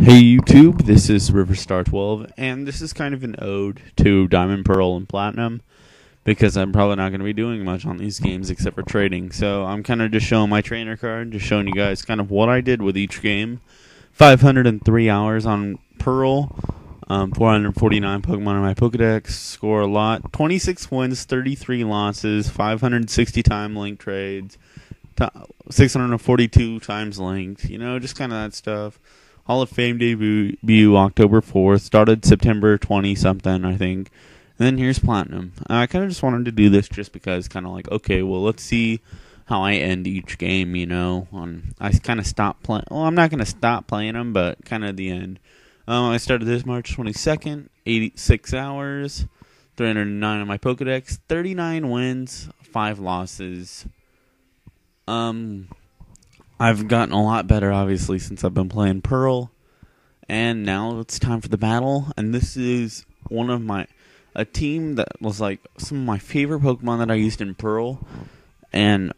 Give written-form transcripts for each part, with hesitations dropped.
Hey YouTube, this is Riverstar12, and this is kind of an ode to Diamond, Pearl, and Platinum, because I'm probably not going to be doing much on these games except for trading. So I'm kind of just showing my trainer card, just showing you guys kind of what I did with each game. 503 hours on Pearl, 449 Pokemon in my Pokedex, score a lot, 26 wins, 33 losses, 560 time link trades, 642 times linked, just kind of that stuff. Hall of Fame debut October 4th, started September 20-something, I think. And then here's Platinum. I kind of just wanted to do this just because, kind of like, okay, well, let's see how I end each game, I kind of stopped playing. Well, I'm not going to stop playing them, but kind of at the end. I started this March 22nd, 86 hours, 309 on my Pokedex, 39 wins, 5 losses. I've gotten a lot better, obviously, since I've been playing Pearl. And now it's time for the battle. And this is a team that was like some of my favorite Pokemon that I used in Pearl. And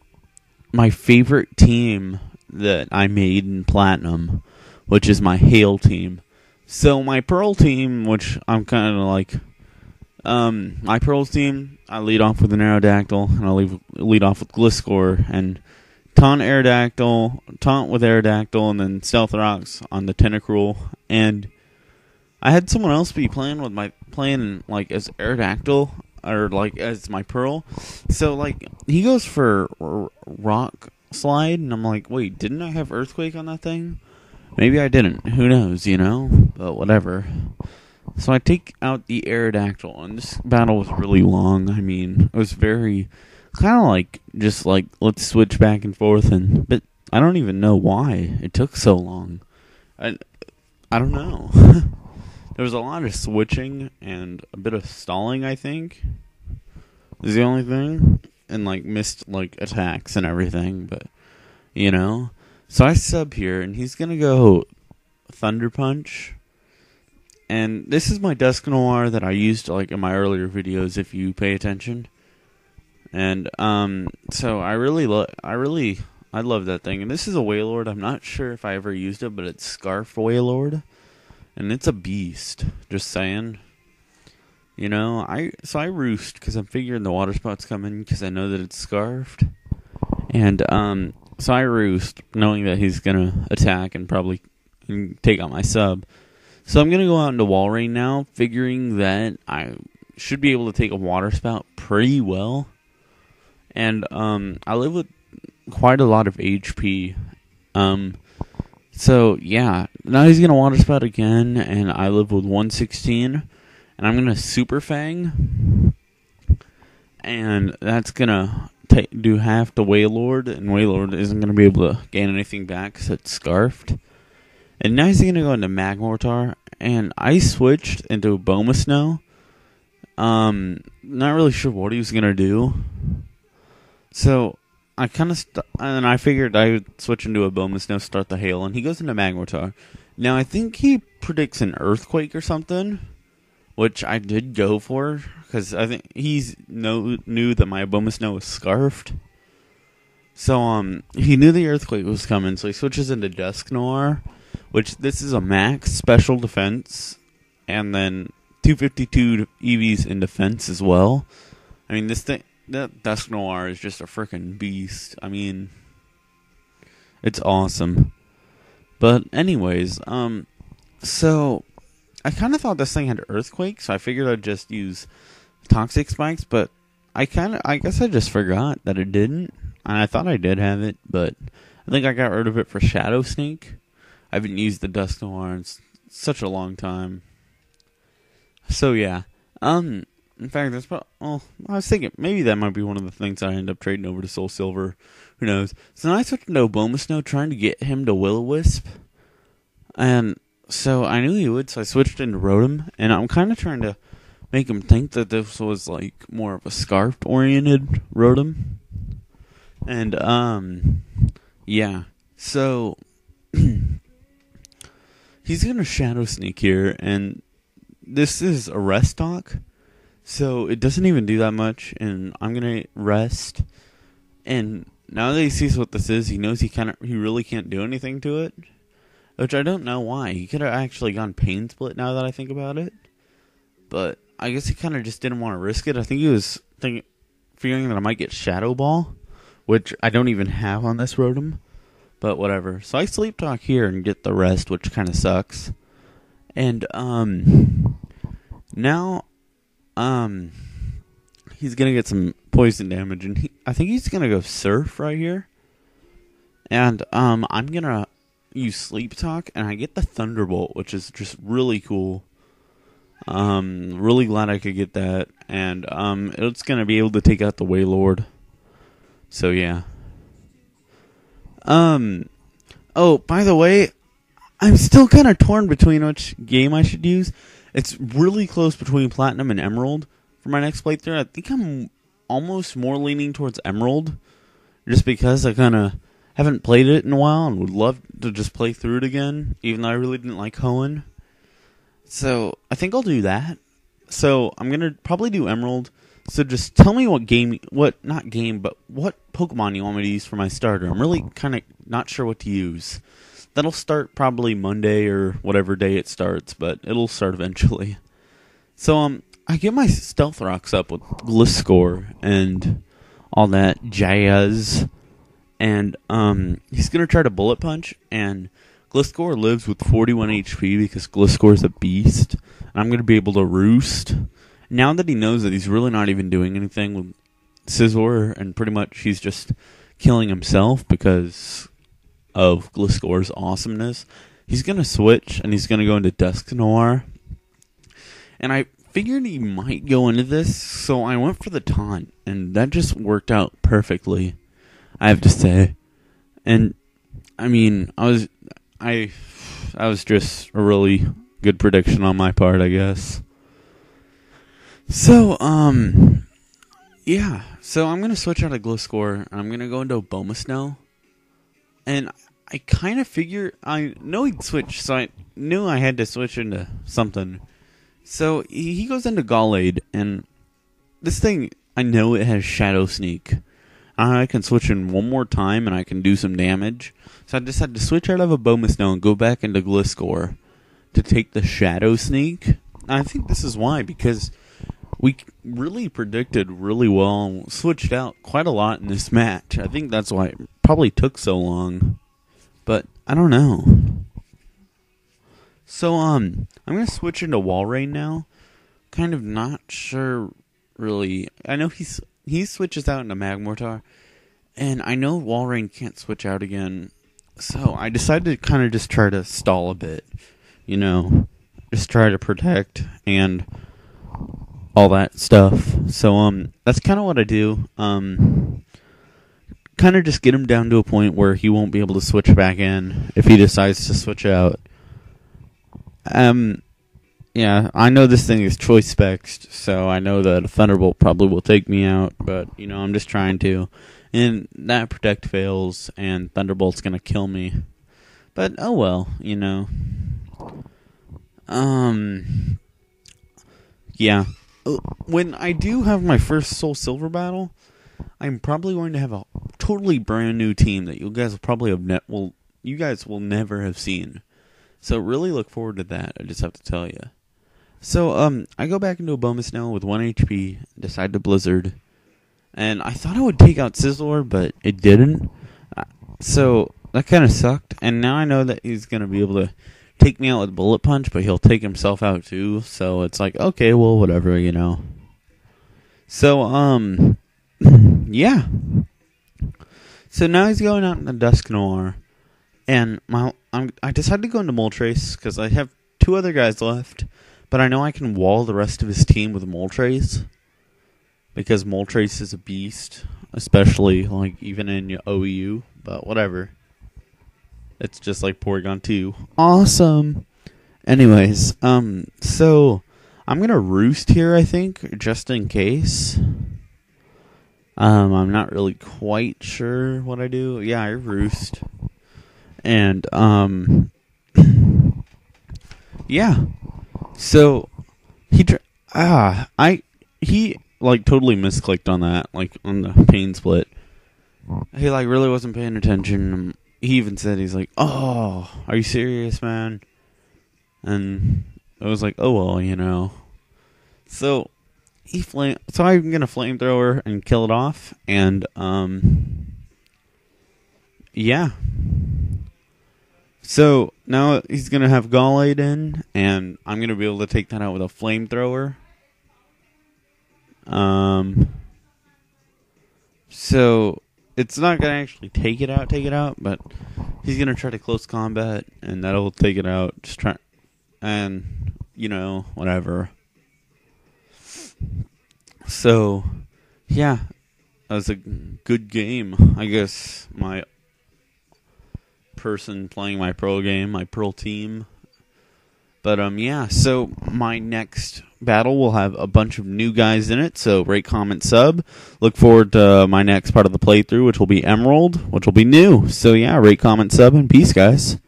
my favorite team that I made in Platinum, which is my Hail team. So my Pearl team, which I'm kind of like, my Pearl team, I lead off with an Aerodactyl, and I lead off with Gliscor, and Taunt with Aerodactyl, and then Stealth Rocks on the Tentacruel. And I had someone else be playing like as Aerodactyl, or like as my Pearl. So like he goes for Rock Slide, and I'm like, wait, didn't I have Earthquake on that thing? Maybe I didn't. Who knows, But whatever. So I take out the Aerodactyl, and this battle was really long. I mean, it was very kind of like just like let's switch back and forth, but I don't even know why it took so long. I don't know. There was a lot of switching and a bit of stalling, I think, is the only thing, and like missed like attacks and everything, but so I sub here, and he's gonna go Thunder Punch. And this is my Dusknoir that I used like in my earlier videos, if you pay attention. And so I love that thing. And this is a Wailord. I'm not sure if I ever used it, but it's Scarf Wailord, and it's a beast. Just saying. So I roost because I'm figuring the water spot's coming because I know that it's scarfed. And so I roost, knowing that he's gonna attack and probably take out my sub. So I'm gonna go out into Wall Rain now, figuring that I should be able to take a water spout pretty well. And I live with quite a lot of HP. So yeah, now he's gonna water spout again, and I live with 116, and I'm gonna Super Fang, and that's gonna do half the Wailord, and Wailord isn't gonna be able to gain anything back because it's scarfed. And now he's gonna go into Magmortar, and I switched into Bomasnow. Not really sure what he was gonna do. So I kind of and I figured I would switch into a Bomasnow, start the Hail, and he goes into Magmortar. Now I think he predicts an Earthquake or something, which I did go for because I think he knew that my Bomasnow was scarfed. So he knew the Earthquake was coming, so he switches into Dusknoir, which this is a max special defense, and then 252 EVs in defense as well. I mean, that Dusknoir is just a freaking beast. I mean, it's awesome. But anyways, so I kind of thought this thing had Earthquake, so I figured I'd just use Toxic Spikes, but I guess I just forgot that it didn't. And I thought I did have it, but I think I got rid of it for Shadow Sneak. I haven't used the Dusknoir in such a long time. So yeah, in fact, I was thinking maybe that might be one of the things I end up trading over to SoulSilver. Who knows? So then I switched into Bomasnow, trying to get him to Will-O-Wisp. And so I knew he would, so I switched into Rotom. And I'm kind of trying to make him think that this was like more of a Scarf-oriented Rotom. And, yeah. So he's going to Shadow Sneak here, and this is a Rest Stock. So it doesn't even do that much, and I'm gonna rest. And now that he sees what this is, he knows he really can't do anything to it. which I don't know why. He could have actually gone pain split now that I think about it. But I guess he kind of just didn't want to risk it. I think he was fearing that I might get Shadow Ball, which I don't even have on this Rotom. But whatever. So I Sleep Talk here and get the rest, which kind of sucks. And now he's gonna get some poison damage, and I think he's gonna go Surf right here. And I'm gonna use Sleep Talk, and I get the Thunderbolt, which is just really cool. Really glad I could get that, and it's gonna be able to take out the Wailord. So yeah. Oh, by the way, I'm still kind of torn between which game I should use. It's really close between Platinum and Emerald for my next playthrough. I think I'm almost more leaning towards Emerald, just because I kind of haven't played it in a while and would love to just play through it again, even though I really didn't like Hoenn. So I think I'll do that. So I'm going to probably do Emerald. So just tell me what Pokemon you want me to use for my starter. I'm really kind of not sure what to use. That'll start probably Monday or whatever day it starts, but it'll start eventually. So I get my Stealth Rocks up with Gliscor and all that jazz. And he's going to try to Bullet Punch, and Gliscor lives with 41 HP because Gliscor is a beast. And I'm going to be able to Roost. Now that he knows that he's really not even doing anything with Scizor, and pretty much he's just killing himself because of Gliscor's awesomeness, he's going to switch, and he's going to go into Dusknoir. And I figured he might go into this, so I went for the taunt, and that just worked out perfectly, I have to say. And I mean, that was just a really good prediction on my part, I guess. So, yeah. So I'm going to switch out of Gliscor, and I'm going to go into Abomasnow. And I kind of I know he'd switch, so I knew I had to switch into something. So he goes into Gallade, and this thing, I know it has Shadow Sneak. I can switch in one more time, and I can do some damage. So I decided to switch out of Abomasnow and go back into Gliscor to take the Shadow Sneak. And I think this is why, because we really predicted really well and switched out quite a lot in this match. I think that's why it probably took so long. But I don't know. So I'm going to switch into Walrein now. Kind of not sure really. I know he switches out into Magmortar, and I know Walrein can't switch out again. So I decided to kind of just try to stall a bit. You know, just try to protect and all that stuff. So that's kind of what I do. Kind of just get him down to a point where he won't be able to switch back in if he decides to switch out. Yeah, I know this thing is choice specs, so I know that a Thunderbolt probably will take me out, but you know, I'm just trying to. And that protect fails, and Thunderbolt's gonna kill me. But oh well, you know. Yeah. When I do have my first SoulSilver battle, I'm probably going to have a totally brand new team that you guys will probably you guys will never have seen. So really look forward to that. I just have to tell you. So I go back into Abomasnow with 1 HP, decide to Blizzard, and I thought I would take out Scizor, but it didn't. So that kind of sucked. And now I know that he's gonna be able to take me out with Bullet Punch, but he'll take himself out too. So it's like, okay, well, whatever, you know. So yeah. So now he's going out in the Dusknoir, and I decided to go into Moltres because I have 2 other guys left, but I know I can wall the rest of his team with Moltres because Moltres is a beast, especially like even in OEU. But whatever, it's just like Porygon 2. Awesome. Anyways, so I'm gonna Roost here, I think, just in case. I'm not really quite sure what I do. Yeah, I Roost. And, yeah. So, he like, totally misclicked on that, like, on the pain split. He, like, really wasn't paying attention. he even said, he's like, "Oh, are you serious, man?" And I was like, "Oh well, So so I'm gonna flamethrower and kill it off, and yeah. So now he's gonna have Gallade in, and I'm gonna be able to take that out with a flamethrower. So it's not gonna actually take it out, but he's gonna try to close combat, and that'll take it out. Just try, and whatever. So yeah, that was a good game. I guess my person playing my Pearl game, my Pearl team. But yeah, so my next battle will have a bunch of new guys in it, so rate, comment, sub. Look forward to my next part of the playthrough, which will be Emerald, which will be new. So yeah, rate, comment, sub, and peace, guys.